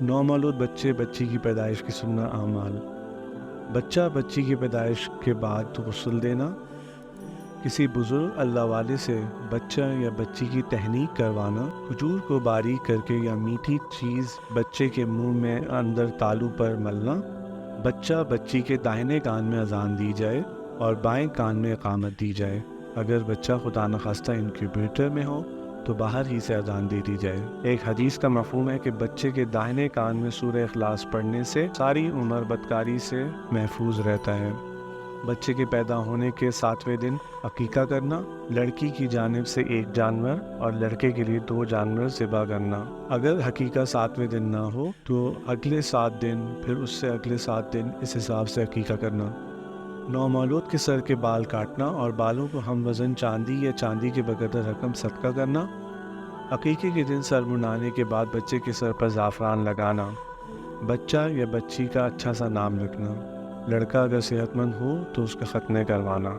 نومولود بچے بچی کی پیدائش کی سنت اعمال۔ بچہ بچی کی پیدائش کے بعد غسل دینا، کسی بزرگ اللہ والے سے بچہ یا بچی کی تہنیک کروانا، کھجور کو باریک کر کے یا میٹھی چیز بچے کے منہ میں اندر تالو پر ملنا، بچہ بچی کے داہنے کان میں اذان دی جائے اور بائیں کان میں اقامت دی جائے۔ اگر بچہ خدا نخواستہ انکیوبیٹر میں ہو تو باہر ہی سے اذان دے دی جائے۔ ایک حدیث کا مفہوم ہے کہ بچے کے داہنے کان میں سورہ اخلاص پڑھنے سے ساری عمر بدکاری سے محفوظ رہتا ہے۔ بچے کے پیدا ہونے کے 7ویں دن عقیقہ کرنا، لڑکی کی جانب سے 1 جانور اور لڑکے کے لیے 2 جانور ذبح کرنا۔ اگر عقیقہ 7ویں دن نہ ہو تو اگلے 7 دن، پھر اس سے اگلے 7 دن، اس حساب سے عقیقہ کرنا۔ نومولود کے سر کے بال کاٹنا اور بالوں کو ہم وزن چاندی یا چاندی کے بقدر رقم صدقہ کرنا۔ عقیقے کے دن سر منڈانے کے بعد بچے کے سر پر زعفران لگانا۔ بچہ یا بچی کا اچھا سا نام رکھنا۔ لڑکا اگر صحت مند ہو تو اس کا ختنہ کروانا۔